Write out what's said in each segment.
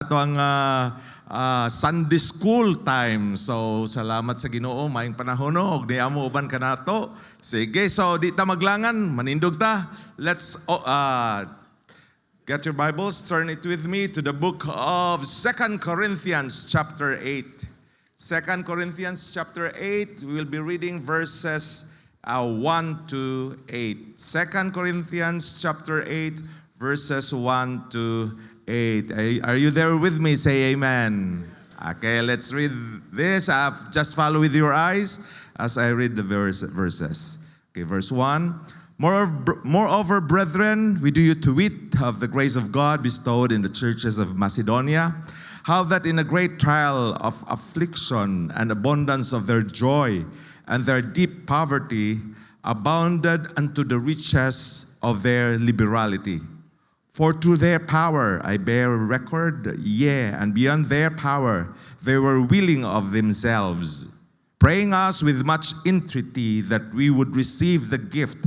ato ang Sunday school time. So salamat sa Ginoo maayong panahon og niamo uban kanato. Sige, so di ta maglangan, manindog ta. Let's get your Bibles, turn it with me to the book of 2 Corinthians chapter 8. 2 Corinthians chapter 8, we will be reading verses 1 to 8. 2 Corinthians chapter 8, verses 1 to 8. Are you there with me? Say amen. Okay, let's read this. Just follow with your eyes as I read the verses. Okay, verse 1. Moreover, brethren, we do you to wit of the grace of God bestowed in the churches of Macedonia, how that in a great trial of affliction and abundance of their joy and their deep poverty abounded unto the riches of their liberality. For through their power I bear record, yea, and beyond their power they were willing of themselves, praying us with much entreaty that we would receive the gift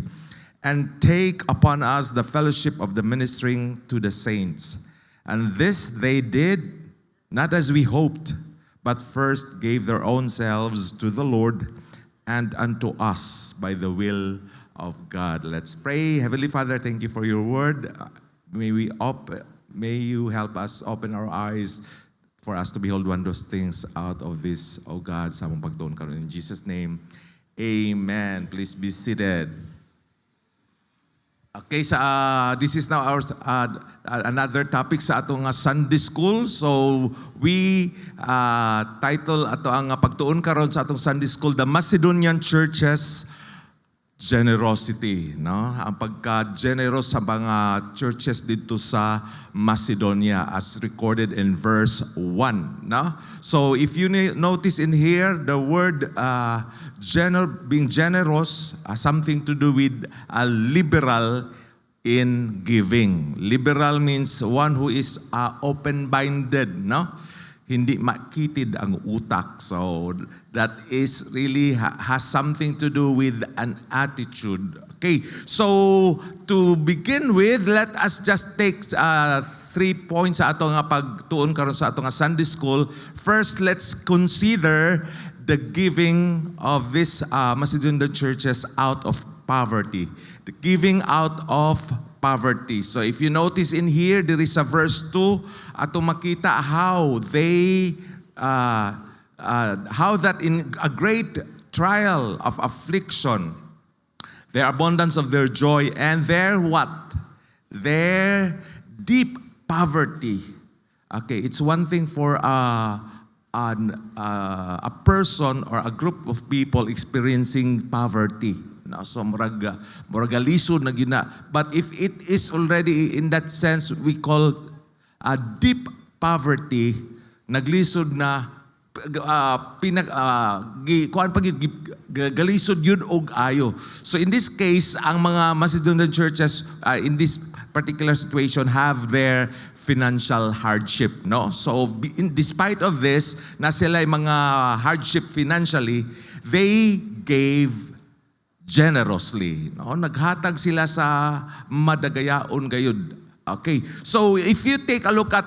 and take upon us the fellowship of the ministering to the saints. And this they did, not as we hoped, but first gave their own selves to the Lord and unto us by the will of God. Let's pray. Heavenly Father, thank you for your word. May you help us open our eyes for us to behold wondrous things out of this, O God, sa among pagtuon karon in Jesus' name. Amen. Please be seated. Okay, this is now our another topic sa atong Sunday school. So we title ato ang pagtuon karon sa atong Sunday school, The Macedonian Churches Generosity, no? Ang pagka-generous sa mga churches dito sa Macedonia as recorded in verse 1, no? So if you notice in here the word being generous has something to do with liberal in giving. Liberal means one who is open-minded, no? Hindi makitid ang utak. So that is really has something to do with an attitude. Okay, so to begin with, let us just take 3 points sa atong pagtuon karon sa atong Sunday school. First, let's consider the giving of this Macedonian churches out of poverty. The giving out of poverty. So if you notice in here, there is a verse 2, ato makita how they, how that in a great trial of affliction, their abundance of their joy and their what? Their deep poverty. Okay, it's one thing for a person or a group of people experiencing poverty. No, so murag lisod na gina. But if it is already in that sense we call a deep poverty, naglisod na galisod yun og ayo. So in this case, ang mga Macedonian churches in this particular situation have their financial hardship, no? So despite of this, na sila mga hardship financially, they gave generously, no? Naghatag sila sa madagayaon gayud. Okay, so if you take a look at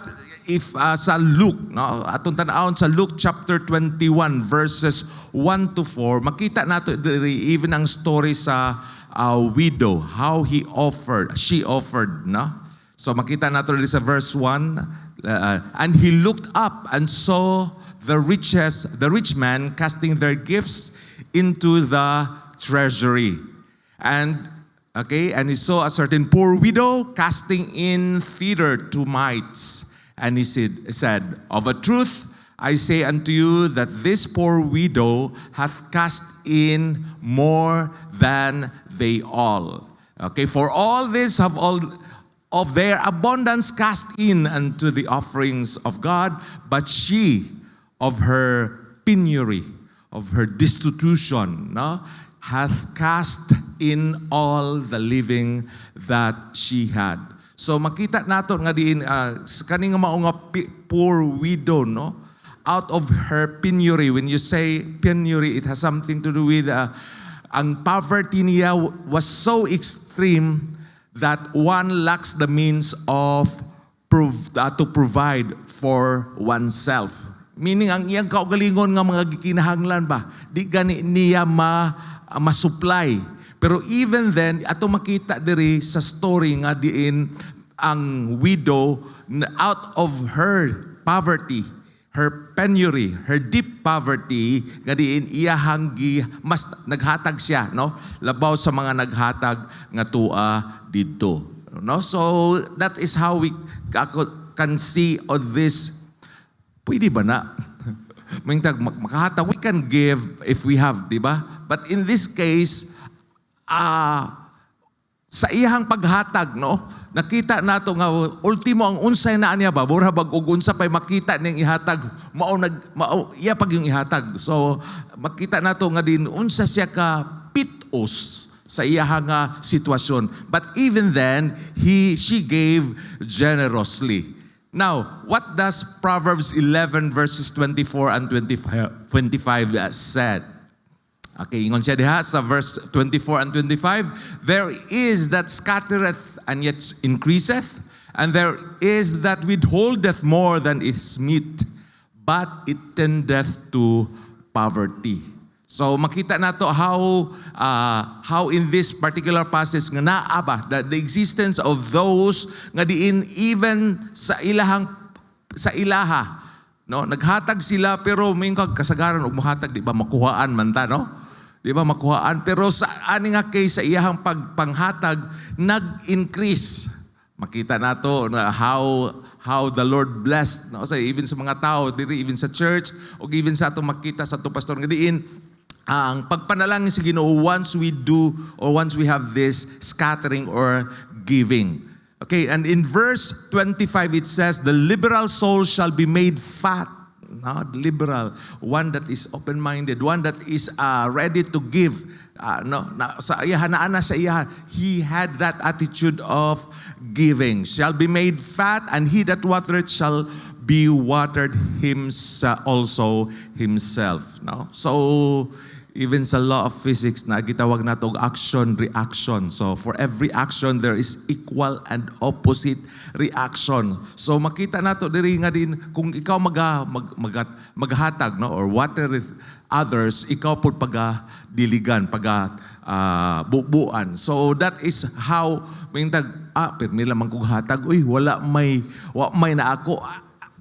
sa Luke, no, atong tan-awon sa Luke chapter 21 verses 1 to 4, makita nato even ang story sa widow, how she offered, no? So makita nato sa verse 1, and he looked up and saw the rich man casting their gifts into the treasury. And he saw a certain poor widow casting in thither 2 mites. And he said, of a truth, I say unto you that this poor widow hath cast in more than they all. Okay, for all this have all of their abundance cast in unto the offerings of God, but she of her penury, of her destitution, no, hath cast in all the living that she had. So makita nato nga diin kaning mao nga poor widow, no, out of her penury. When you say penury, it has something to do with ang poverty niya was so extreme that one lacks the means of to provide for oneself. Meaning, ang iyang kaugalingon nga mga gikinahanglan ba, di gani niya masupply. Pero even then, ato makita diri sa story nga diin ang widow out of her poverty, her penury, her deep poverty, nga diin iya mas naghatag siya, no? Labaw sa mga naghatag nga tua didto. No? So that is how we can see on this. Pwede ba na? Makahatag, we can give if we have, di ba? But in this case, sa iyang paghatag, no? Nakita nato nga ultimo ang unsay naa niya ba, mura bag ug unsa pay makita niyang ihatag, iya pag yung ihatag. So makita nato nga din unsa siya ka pitos sa iyang sitwasyon. But even then, she gave generously. Now, what does Proverbs 11 verses 24 and 25 said? Okay, ingon siya diha sa verse 24 and 25, there is that scattereth and yet increaseth, and there is that withholdeth more than is meet, but it tendeth to poverty. So makita nato how in this particular passage nga naa ba the existence of those nga diin even sa ilaha, no, naghatag sila pero may kasagaran og mohatag di ba makuhaan man ta, no? Di ba makuhaan, pero sa ani nga case sa iyahang panghatag nag-increase. Makita nato na how the Lord blessed, no, sa even sa mga tao diri, even sa church o even sa atong makita sa atong pastor nga diin ang pagpanalangin sa Ginoo once we do or once we have this scattering or giving. Okay, and in verse 25 it says, the liberal soul shall be made fat. Not liberal, one that is open-minded, one that is ready to give. Sa iya, hanaana sa iya, he had that attitude of giving. Shall be made fat, and he that watereth shall be watered also himself. No? So, even sa law of physics na gitawag nato og action reaction. So for every action there is equal and opposite reaction. So makita nato diri nga din kung ikaw maghatag, no, or water others, ikaw pud diligan, bubuan. So that is how mingtag pirmi lamang kog hatag, uy wala may na ako.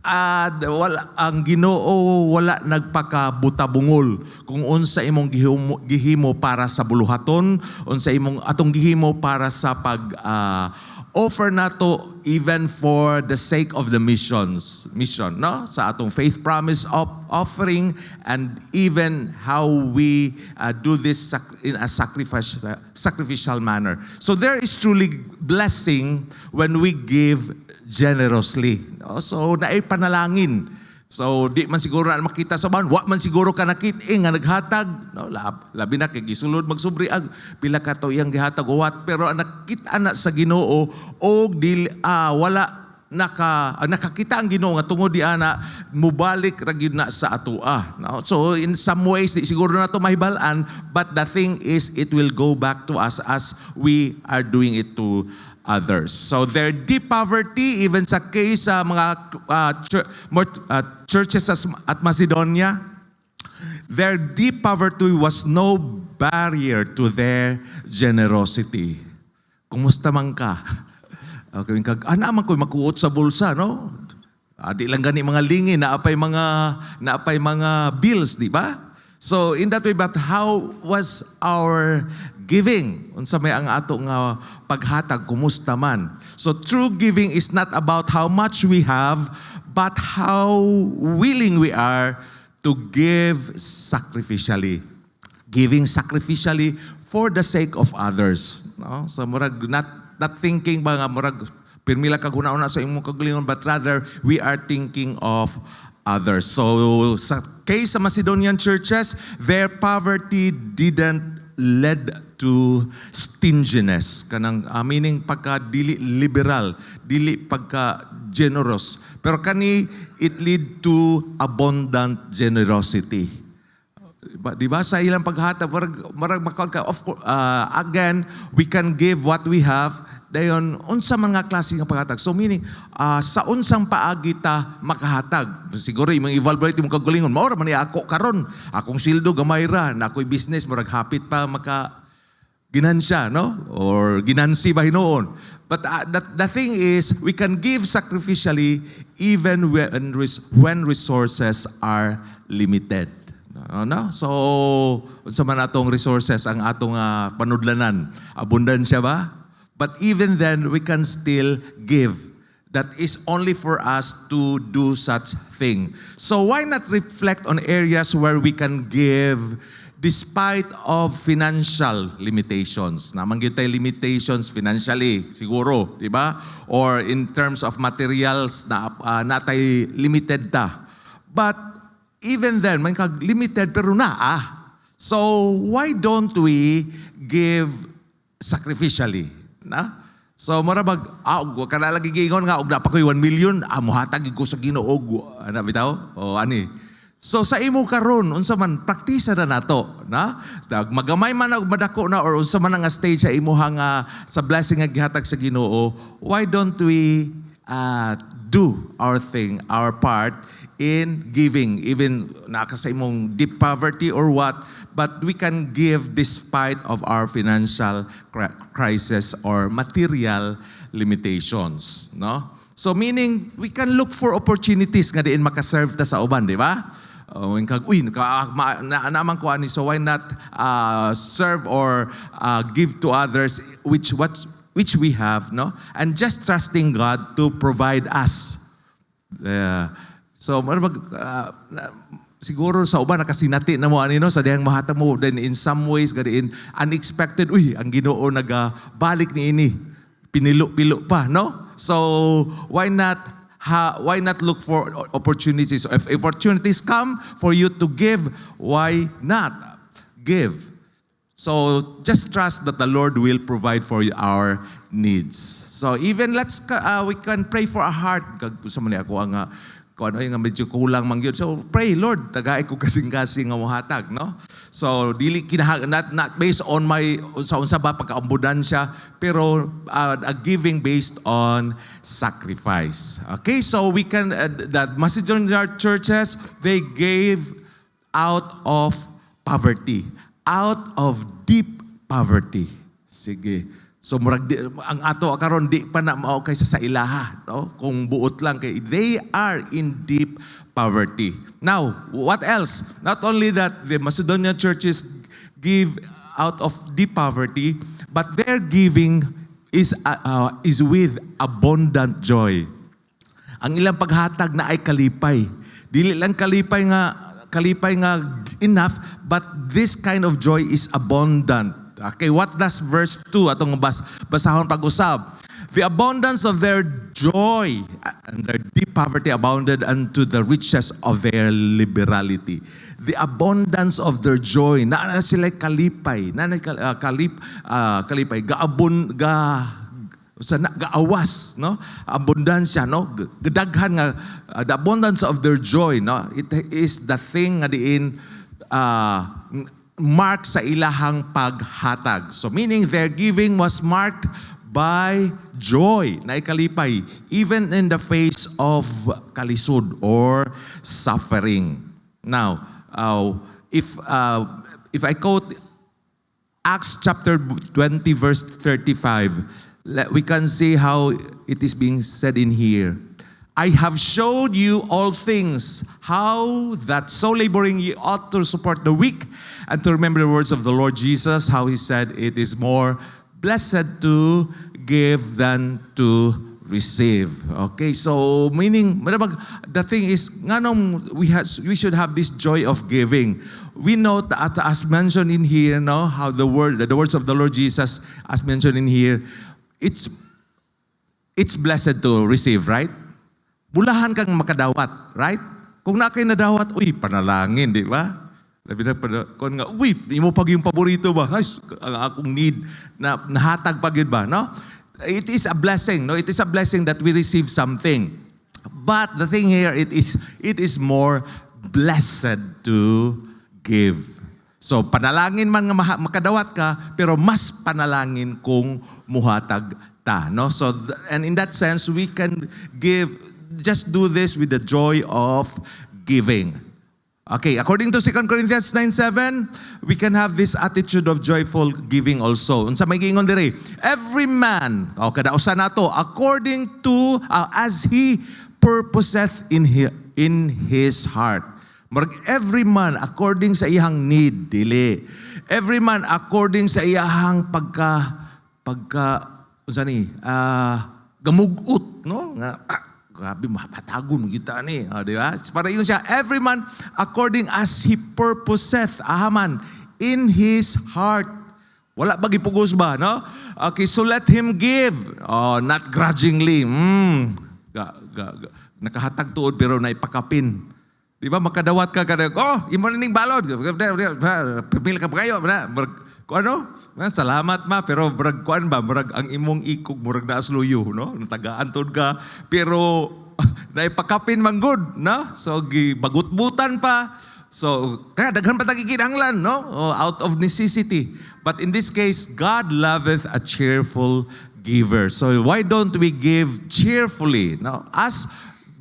Wala ang Ginoo wala nagpakabutabungol kung unsa imong gihimo para sa buluhaton, unsa imong atong gihimo para sa offer nato even for the sake of the mission, no, sa atong faith promise offering, and even how we do this in a sacrificial manner. So there is truly blessing when we give generously. No? So naay panalangin. So di man siguro na makita sa bahan, wa man siguro ka nakit-ing nga naghatag, no, labi na kay gisulod magsubri ag pila ka to iyang gihatag o what, pero nakita na sa Ginoo og wala nakakita ang Ginoo nga tungod di ana mubalik ra gyud na sa atua. No? So in some ways di siguro na to mahibal-an, but the thing is it will go back to us as we are doing it to others. So their deep poverty, even sa case sa mga churches at Macedonia, their deep poverty was no barrier to their generosity. Kumusta man ka? Okay, naman ko makuot sa bulsa, no? Di lang gani mga lingi, naapay mga bills, di ba? So in that way, but how was our giving? Unsa may ang ato nga paghatag, kumusta man? So true giving is not about how much we have, but how willing we are to give sacrificially. Giving sacrificially for the sake of others. No? So murag not thinking ba nga murag pirmila kag una sa imong kagalingon, but rather we are thinking of others. So sa case sa Macedonian churches, their poverty didn't led to stinginess, kanang meaning pagka dili liberal, dili pagka generous, pero kani it lead to abundant generosity. Di ba sa ilang paghatag marag makaon ka, of course, again we can give what we have, dayon unsa man nga klase nga paghatag. So meaning sa unsang paagi ta makahatag. Siguro imong evaluate imong kagalingon. Mao ra man ni ako karon. Akong sildo gamay ra, na ako'y business murag hapit pa maka ginansya, no? Or ginansi ba hinoon. But the thing is, we can give sacrificially even when resources are limited. No? So, unsa man atong resources ang atong panudlanan? Abundansya ba? But even then, we can still give. That is only for us to do such thing. So why not reflect on areas where we can give despite of financial limitations? Namanggit tayo limitations financially, siguro, di ba? Or in terms of materials na natay limited ta. But even then, may limited pero So why don't we give sacrificially? Na? So marabag, kana lagi gingon nga og dapat ko'y 1 million, muhatag ko sa Ginoo, ana bitaw? O ani? So sa imo karon unsa man praktisa na nato, na? Magamay man og madako na or unsa man nga stage sa imuhang sa blessing nga gihatag sa Ginoo, why don't we do our thing, our part in giving, even naka sa imong deep poverty or what, but we can give despite of our financial crisis or material limitations, no? So meaning we can look for opportunities nga diin makaserve ta sa uban, di ba? Naman ko ani, so why not serve or give to others which we have, no? And just trusting God to provide us. So siguro sa uban nakasinati na mo anino sa dihang mahatag mo, then in some ways gadiin unexpected, ang Ginoo nagabalik niini, pinilo pa, no? So why not look for opportunities? So if opportunities come for you to give, why not give? So just trust that the Lord will provide for our needs. So even we can pray for a heart. Sa man ako ang kung ano yung medyo kulang man yun. So pray, Lord, tagay ko kasing-kasing nga muhatag, no? So dili not based on my unsa ba pagkaambudansya, pero a giving based on sacrifice. Okay, so we can the Macedonian churches, they gave out of poverty, out of deep poverty. Sige. So murag ang ato karon di pa na mao kaysa sa ilaha, no? Kung buot lang kay they are in deep poverty. Now, what else? Not only that the Macedonian churches give out of deep poverty, but their giving is with abundant joy. Ang ilang paghatag na ay kalipay. Dili lang kalipay nga enough, but this kind of joy is abundant. Okay, what does verse 2 atong basahon pag-usab? The abundance of their joy and their deep poverty abounded unto the riches of their liberality. The abundance of their joy, na sila kalipay, kalipay, gaawas, no? Abundansya, no? Gadaghan nga, the abundance of their joy, no? It is the thing nga diin marked sa ilahang paghatag. So meaning their giving was marked by joy, na ikalipay, even in the face of kalisod or suffering. Now, if I quote Acts chapter 20 verse 35, we can see how it is being said in here. I have showed you all things, how that so laboring ye ought to support the weak, and to remember the words of the Lord Jesus, how He said, it is more blessed to give than to receive. Okay, so meaning, the thing is, we should have this joy of giving. We know that as mentioned in here, no, how the words of the Lord Jesus, as mentioned in here, it's blessed to receive, right? Bulahan kang makadawat, right? Kung na kayo nadawat, panalangin, di ba? Labi na kung nga, di mo pag yung paborito ba? Ang akong need na nahatag pagid ba, no? It is a blessing, no? It is a blessing that we receive something. But the thing here, it is more blessed to give. So panalangin man nga makadawat ka, pero mas panalangin kung muhatag ta, no? So and in that sense we can just do this with the joy of giving. Okay, according to 2 Corinthians 9:7, we can have this attitude of joyful giving also. Unsa may giingon dire? Every man, kadausa nato, according to as he purposeth in his heart. Every man according sa iyang need, dili. Every man according sa iyang unsa ni? Gamugot, no? Nga grabe, mapatagon kita ni. Di ba? Para yun siya, every man according as he purposeth, ahaman, in his heart. Wala ba gipugos ba, no? Okay, so let him give. Not grudgingly. Nakahatag tuod pero naipakapin. Di ba? Makadawat ka, imo na ning balod. Pipil ka pa kayo. Salamat ma, pero kuan ba, ang imong ikog, murag na asluyo, no? Natagaan-tod ka, pero naipakapin man good, no? So, bagutbutan pa. So, kaya daghan pa tagikinanglan, no? Out of necessity. But in this case, God loveth a cheerful giver. So, why don't we give cheerfully, no? As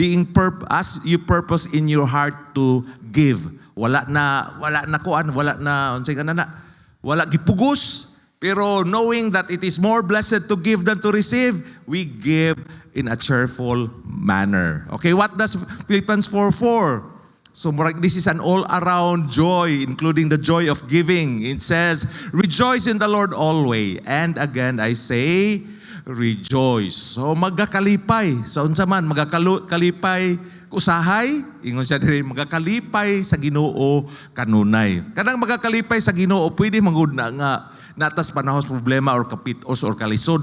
you purpose in your heart to give. Wala na kuan, unsay kanana? Wala gipugos, pero knowing that it is more blessed to give than to receive, we give in a cheerful manner. Okay, what does Philippians 4:4? So this is an all-around joy, including the joy of giving. It says, rejoice in the Lord always. And again, I say, rejoice. So magakalipay. So unsa man, magakalipay usahay, ingon siya diri, magakalipay sa Ginoo kanunay. Kanang magakalipay sa Ginoo, pwede mangud na nga natas panahos problema or kapitos or kalisod.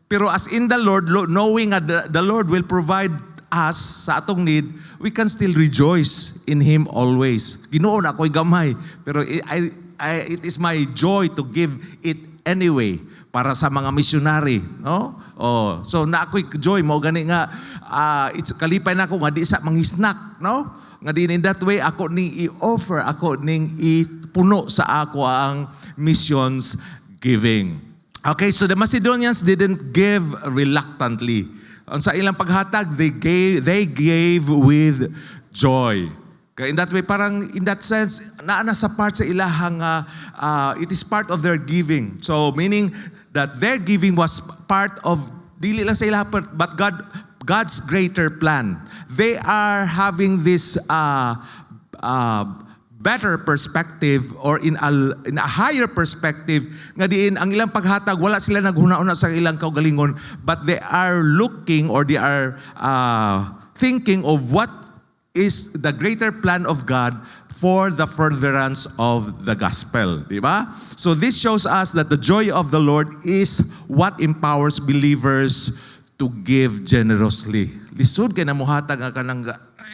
Pero as in the Lord, knowing that the Lord will provide us sa atong need, we can still rejoice in Him always. Ginoo na ako'y gamay, pero it is my joy to give it anyway para sa mga missionary, no? So na ako'y joy mo gani nga it's kalipay na ako nga di sa mangisnak, no? Nga din in that way ako ning i-offer, ako ning ipuno sa ako ang missions giving. Okay, so the Macedonians didn't give reluctantly. Sa ilang paghatag, they gave with joy. Okay, in that way, parang in that sense, naana sa part sa ilahang, it is part of their giving. So meaning that their giving was part of, dili lang sa ilaha, but God's greater plan. They are having this better perspective or in a higher perspective nga diin ang ilang paghatag wala sila naghuna-una sa ilang kaugalingon, but they are looking or they are thinking of what is the greater plan of God for the furtherance of the gospel, di ba? So this shows us that the joy of the Lord is what empowers believers to give generously. Lisod kay namuhatag ang kanang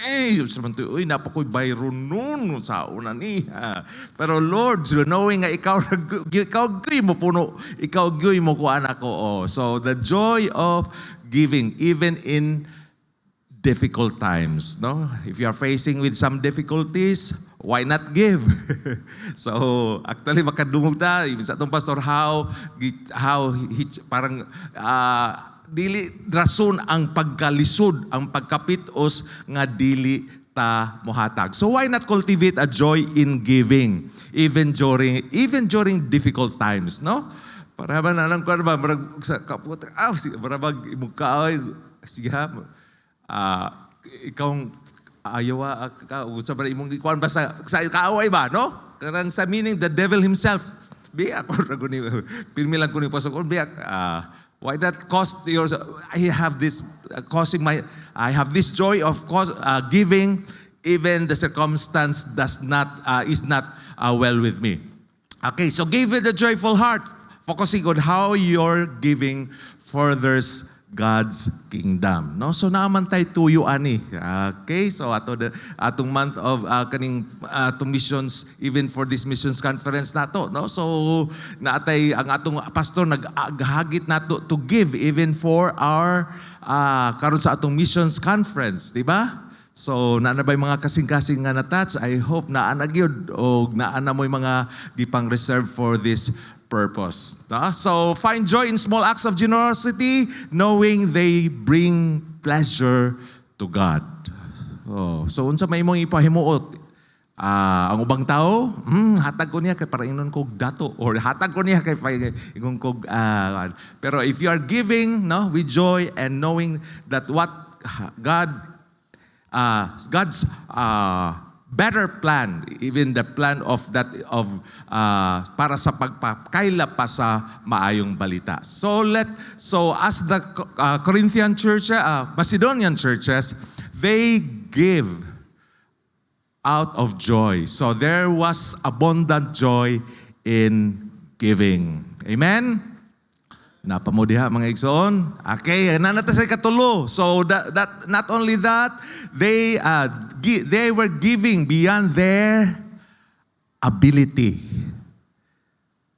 uy, napakoy bayron nun sa una niya. Pero Lord, knowing nga ikaw gyoy mo puno, ikaw gyoy mo kuan ako. So the joy of giving even in difficult times, no? If you are facing with some difficulties, why not give? So actually makadungog ta sa atong pastor how parang dili rason ang pagkalisod, ang pagkapitos nga dili ta mohatag. So why not cultivate a joy in giving even during difficult times, no? Para ba nang kuan ba marag sa kaput marabag imugkaoy sige ha. Ikaw ayawa ka usa ba imong kuan ba sa kaaway ba, no? Kanang sa meaning the devil himself. Bi ako ra guni pilmilan ko ni pastor bi why that cost yours? I have this joy of giving, even the circumstance is not well with me. Okay, so give with a joyful heart, focusing on how your giving furthers God's kingdom. No, so naaman tay tuyo ani. Okay, so atong month of kaning atong missions, even for this missions conference nato, no. So naatay ang atong pastor naghagit nato to give even for our karon sa atong missions conference, di ba? So naana bay mga kasing-kasing nga na-touch. I hope naana gyud o naana mo'y mga gipang reserve for this purpose. So find joy in small acts of generosity, knowing they bring pleasure to God. So unsa may imong ipahimuot? Ang ubang tao, hatag ko niya kay para ingon kog dato, or hatag ko niya kay ingon kog pero if you are giving with joy and knowing that what God's better plan, even the plan of para sa pagpakaila pa sa maayong balita. So as the Corinthian church, Macedonian churches, they give out of joy. So there was abundant joy in giving. Amen? Napamudiha mga igsoon. Okay, nanata sa katulo. So that not only that, they were giving beyond their ability.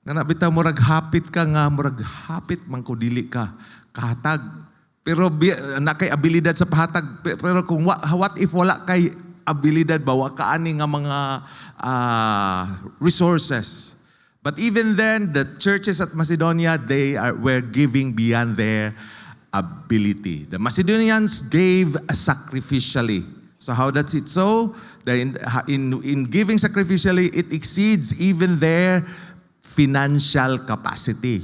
Nga bitaw murag hapit ka nga, murag hapit man ko dili ka kahatag. Pero na kay abilidad sa pahatag, pero kung what if wala kay abilidad ba, wa kaani nga mga resources. But even then, the churches at Macedonia, were giving beyond their ability. The Macedonians gave sacrificially. So how does it so? In giving sacrificially, it exceeds even their financial capacity.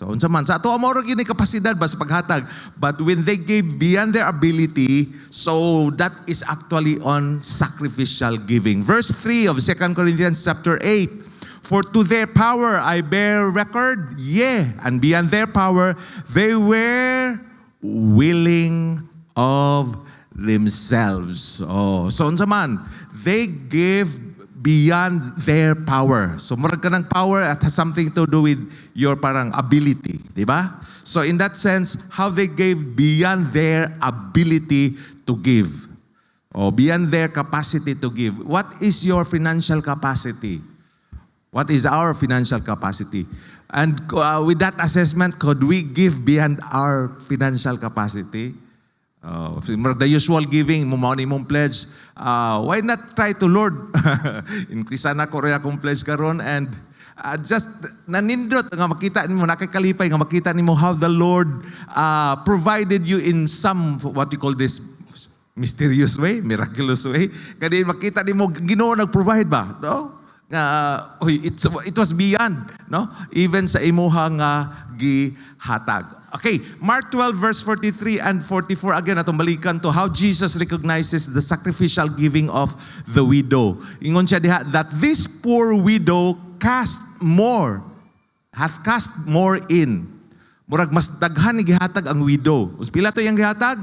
So unsa man sa ato amo ra gini kapasidad ba sa paghatag, but when they gave beyond their ability, so that is actually on sacrificial giving. Verse 3 of 2 Corinthians chapter 8, for to their power I bear record, and beyond their power they were willing of themselves. So unsa man, they gave beyond their power. So murag ka ng power at has something to do with your parang ability, di ba? So in that sense, how they gave beyond their ability to give. Beyond their capacity to give. What is your financial capacity? What is our financial capacity? And with that assessment, could we give beyond our financial capacity? The usual giving, mumao ni mong pledge, why not try to Lord? Increase na ko rin akong pledge karon, and just nanindot nga makita nimo, nakakalipay nga makita nimo how the Lord provided you in some, what you call this, mysterious way, miraculous way. Kaya makita nimo Ginoo nag-provide ba? No? It was beyond, no? Even sa imuha nga gihatag. Okay, Mark 12 verse 43 and 44, again atong balikan to how Jesus recognizes the sacrificial giving of the widow. Ingon siya diha that this poor widow hath cast more in. Murag mas daghan ni gihatag ang widow. Pila to yang gihatag?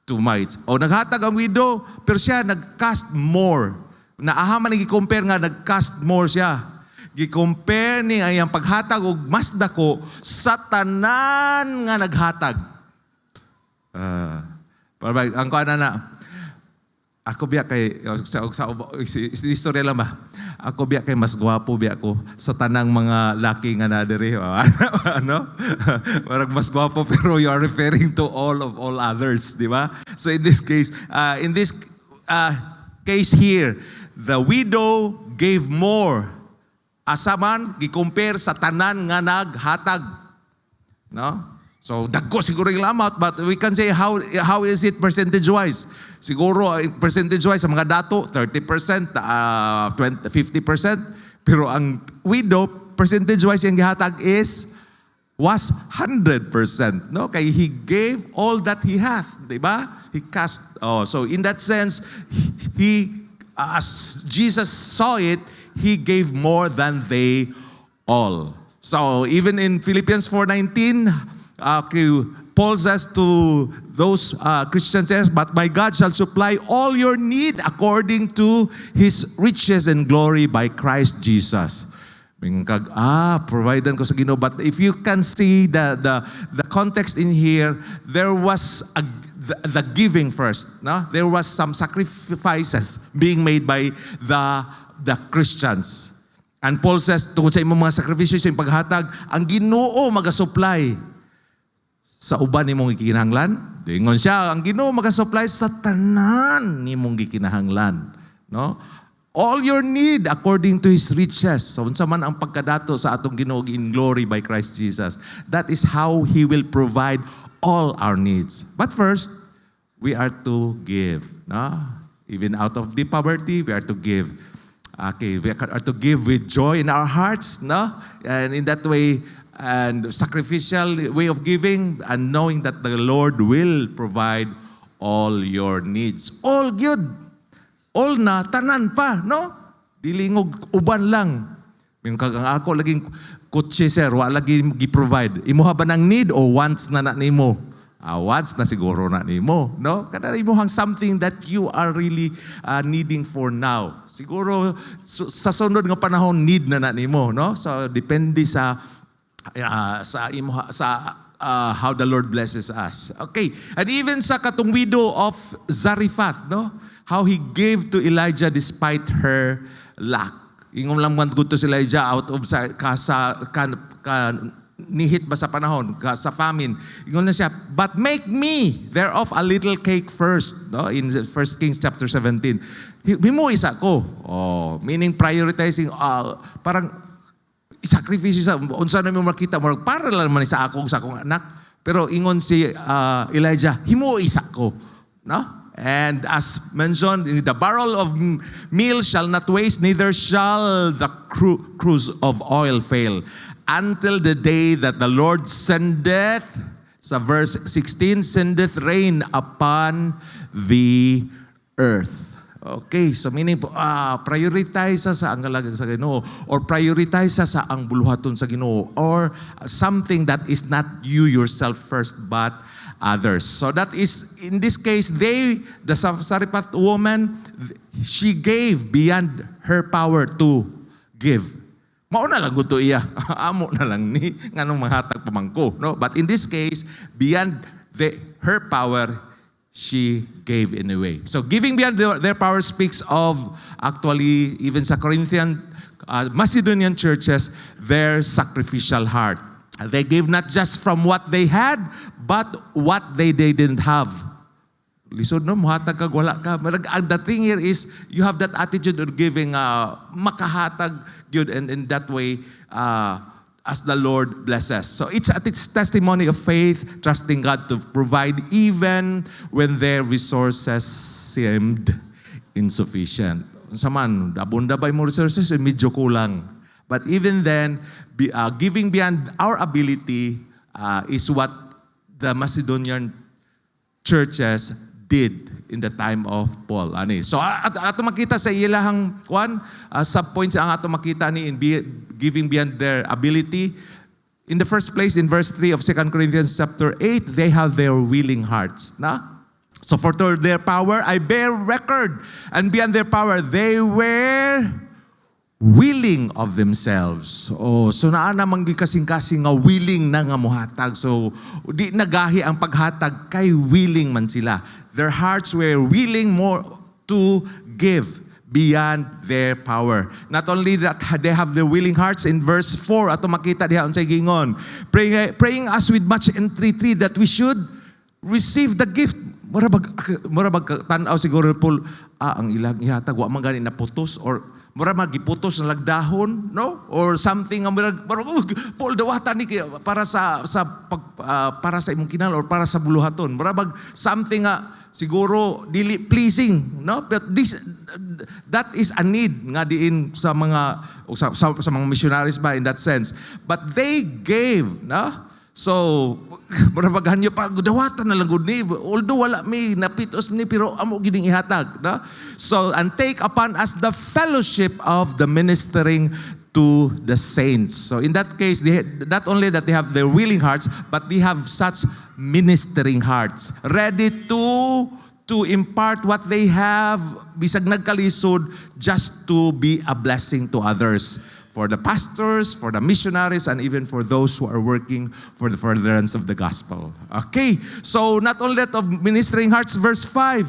2 mites. Naghatag ang widow, pero siya nag-cast more. Naaha man gi-compare nga nag-cast more siya. Gi-compare ni ang paghatag og mas dako sa tanan nga naghatag. Ang kuana na ako biya kay sa istorya lang ba? Ako biya kay mas gwapo biya ko sa tanang mga laki nga na diri. Ano? Parang mas gwapo pero you are referring to all others, di ba? So in this case here, the widow gave more. Asaman gi-compare sa tanan nga naghatag. No? So dagko siguro yung lamot, but we can say how is it percentage-wise? Siguro percentage-wise sa mga dato 30%, 50%, pero ang widow percentage-wise yung gihatag was 100%. No? Kay he gave all that he hath, di ba? He cast. So in that sense, he as Jesus saw it, he gave more than they all. So even in Philippians 4:19, Paul says to those Christians, but my God shall supply all your need according to His riches and glory by Christ Jesus. Providan ko sa Ginoo. But if you can see the context in here, there was the giving first. No? There was some sacrifices being made by the Christians. And Paul says, tungkol sa imong mga sakripisyo sa paghatag, ang Ginoo maga-supply sa uban nimong gikinahanglan. Dingon siya, ang Ginoo maga-supply sa tanan nimong gikinahanglan. No? all your need according to His riches. So, unsa man ang pagkadato sa atong Ginoo in glory by Christ Jesus. That is how He will provide all our needs. But first, we are to give. No? Even out of the poverty, we are to give. Okay, we are to give with joy in our hearts. No? And in that way, and sacrificial way of giving, and knowing that the Lord will provide all your needs. All good. All na, tanan pa, no? Dilingog, uban lang. Yung kagang ako, laging kutsi, sir, wala lagi gi-provide. Imuha ba ng need o wants na nimo? Wants na siguro na nimo, no? Kada imuhang something that you are really needing for now. Siguro, sa sunod nga panahon, need na nimo, no? So, depende sa how the Lord blesses us. Okay, and even sa katong widow of Zarephath, no? How he gave to Elijah despite her lack. Ingong lang man good to si Elijah out of nihit ba sa panahon, sa famine. Ingon na siya, but make me thereof a little cake first. No? In 1 Kings chapter 17. Himo isa ko. Oh, meaning prioritizing, parang sacrifice sa, unsa na mo makita, para lang man sa akong anak. Pero ingon si Elijah, himo isa ko. No? And as mentioned, the barrel of meal shall not waste, neither shall the cruse of oil fail, until the day that the Lord sendeth, sa verse 16, sendeth rain upon the earth. Okay, so meaning prioritize sa ang galagag sa Ginoo, or prioritize sa ang buluhaton sa Ginoo, or something that is not you yourself first but others. So that is, in this case, the Zarephath woman, she gave beyond her power to give. Mauna lang gusto iya. Amo na lang ni nganong manghatag pamangko, no? But in this case, beyond her power, she gave in a way. So giving beyond their power speaks of, actually, even sa Corinthian, Macedonian churches, their sacrificial heart. They gave not just from what they had, but what they didn't have. Lisod no, muhatag kag wala ka. The thing here is, you have that attitude of giving, makahatag yun, and in that way, as the Lord blesses. So it's a testimony of faith, trusting God to provide even when their resources seemed insufficient. Sa man, abunda ba yung resources, medyo kulang. But even then, giving beyond our ability is what the Macedonian churches did in the time of Paul. Ani. So ato makita sa ilahang sub-points ang ato makita ni in giving beyond their ability. In the first place, in verse 3 of 2 Corinthians chapter 8, they have their willing hearts. Na? So for their power, I bear record. And beyond their power, they were willing of themselves. Oh, so naa namang kasing-kasing nga willing na nga muhatag. So di nagahi ang paghatag, kay willing man sila. Their hearts were willing more to give beyond their power. Not only that, they have their willing hearts. In verse 4, ato makita diha unsay gingon, praying us with much entreaty that we should receive the gift. Murabag tanaw siguro Paul, ang ilang ihatag wa man gani naputos, or mura magiputos na lagdahon, no? Or something nga Paul dawatan ni para sa para sa imong kinal or para sa buluhaton. Mura something nga siguro dili pleasing, no? But that is a need nga diin sa mga mga missionaries ba in that sense. But they gave, no? So, marabaghan nyo pa, dawatan na lang gud ni, although wala may napitos ni, pero amo gining ihatag. No? So, and take upon us the fellowship of the ministering to the saints. So, in that case, not only that they have their willing hearts, but they have such ministering hearts, ready to impart what they have, bisag nagkalisod, just to be a blessing to others. For the pastors, for the missionaries, and even for those who are working for the furtherance of the gospel. Okay, so not only that of ministering hearts, verse 5,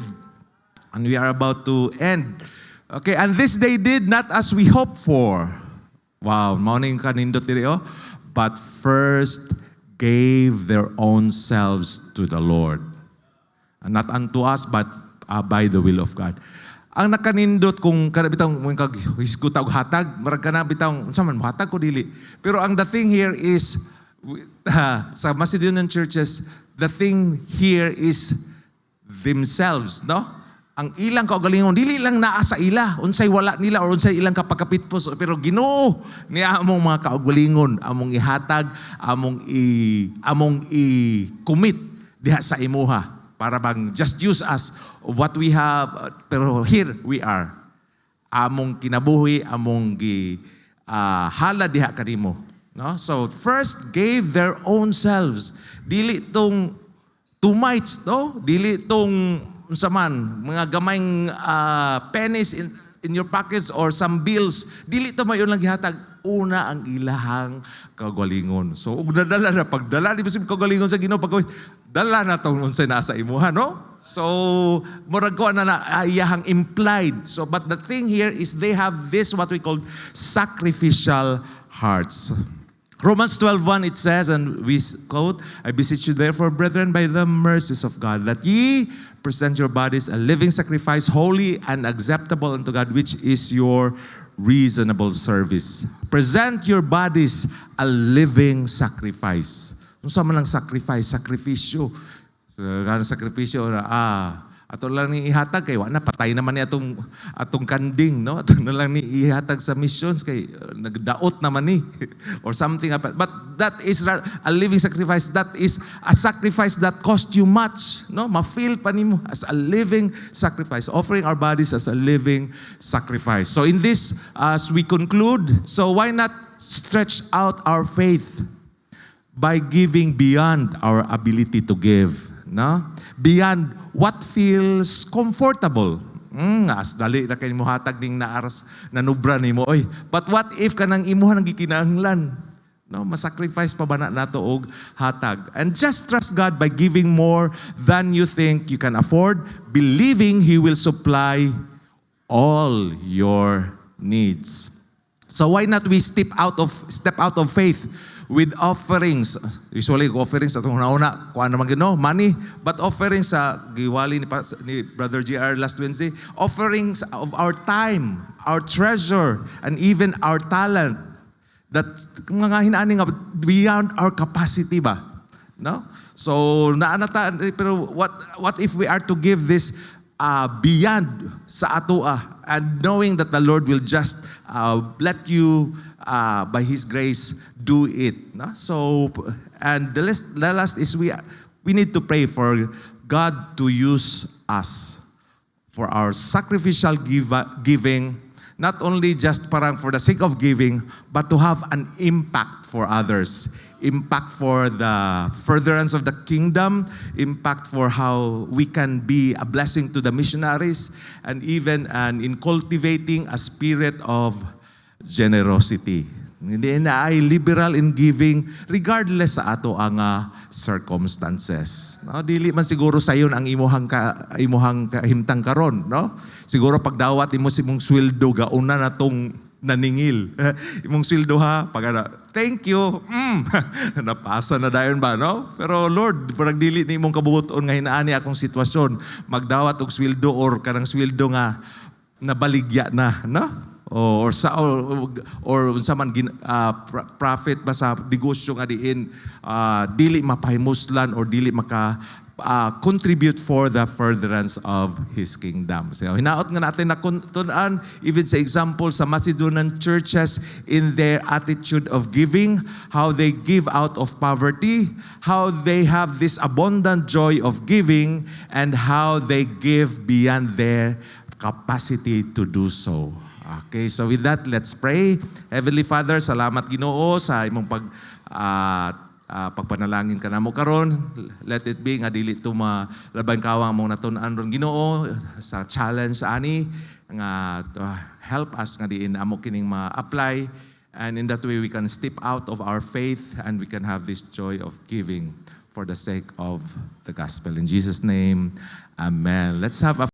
and we are about to end. Okay, and this they did not as we hoped for. Wow, morning kanindot diri oh. But first gave their own selves to the Lord. And not unto us, but by the will of God. ang nakanindot kung kada bitang kag hisguta og hatag, marag kana bitang unsa man hatag ko dili. Pero ang the thing here is sa Macedonian churches, the thing here is themselves, no? Ang ilang kaugalingon dili lang naa sa ila, unsay wala nila or unsay ilang kapagkapitpos, pero Ginoo niya among mga kaugalingon, among ihatag, among i-commit diha sa imuha. Para bang just use us of what we have, pero here we are. Among kinabuhi, among hala diha kanimo. No? So first gave their own selves. Dili tong two mites, no? Dili tong saman mga gamayng pennies in your pockets or some bills. Dili to mayon lang gihatag. Una ang ilahang kagalingon. So ug nadala na pagdala di bisig kagalingon sa Ginoo pag dala na tong unsay nasa imuha, no? So murag ko na iyahang implied. So but the thing here is they have this what we call sacrificial hearts. Romans 12:1 it says, and we quote, I beseech you therefore, brethren, by the mercies of God, that ye present your bodies a living sacrifice, holy and acceptable unto God, which is your reasonable service. Present your bodies a living sacrifice. Unsa man ang sacrifice? Sakripisyo. Gano sakripisyo ato lang ni ihatag kay wa na patay naman ni atong kanding, no? Ato na lang ni ihatag sa missions kay nagdaot naman ni or something. But that is a living sacrifice. That is a sacrifice that cost you much, no? Ma-feel pa nimo as a living sacrifice, offering our bodies as a living sacrifice. So in this, as we conclude, so why not stretch out our faith by giving beyond our ability to give, no? Beyond what feels comfortable. As dali na kay mo hatag ning naaras nanubra nimo oy. But what if kanang imuha nang gikinahanglan? No, masacrifice pa ba nato og hatag? And just trust God by giving more than you think you can afford, believing He will supply all your needs. So why not we step out of faith with offerings? Usually offerings atong nauna kuan naman gino money, but offerings sa giwali ni Brother GR last Wednesday, offerings of our time, our treasure, and even our talent, that mga hinaani nga beyond our capacity ba, no? So naanata, pero what if we are to give this beyond sa atoa, and knowing that the Lord will just let you by His grace do it, no? So and the last is we need to pray for God to use us for our sacrificial giving, not only just parang for the sake of giving, but to have an impact for others. Impact for the furtherance of the kingdom, impact for how we can be a blessing to the missionaries, and even in cultivating a spirit of generosity. Hindi na ay liberal in giving regardless sa ato ang circumstances. No, dili man siguro sayon ang imuhang kahimtang karon, no? Siguro pagdawat imo si mong sweldo gauna na tong naningil. Imong sweldo ha, thank you. Napasa na dayon ba, no? Pero Lord, parang dili ni imong kabuoton nga hinaani akong sitwasyon, magdawat og sweldo or kanang sweldo nga nabaligya na, no? Or unsa man profit ba sa negosyo nga diin dili mapahimuslan or dili maka contribute for the furtherance of His kingdom. So hinaot nga natin nakutun-an even sa example sa Macedonian churches in their attitude of giving, how they give out of poverty, how they have this abundant joy of giving, and how they give beyond their capacity to do so. Okay, so with that, let's pray. Heavenly Father, salamat Ginoo sa imong pagpanalangin ka namo karon. Let it be nga dili to malabang kawang mong natun-an ron Ginoo sa challenge ani nga help us nga diin amo kining ma-apply, and in that way we can step out of our faith and we can have this joy of giving for the sake of the gospel. In Jesus' name, amen. Let's have a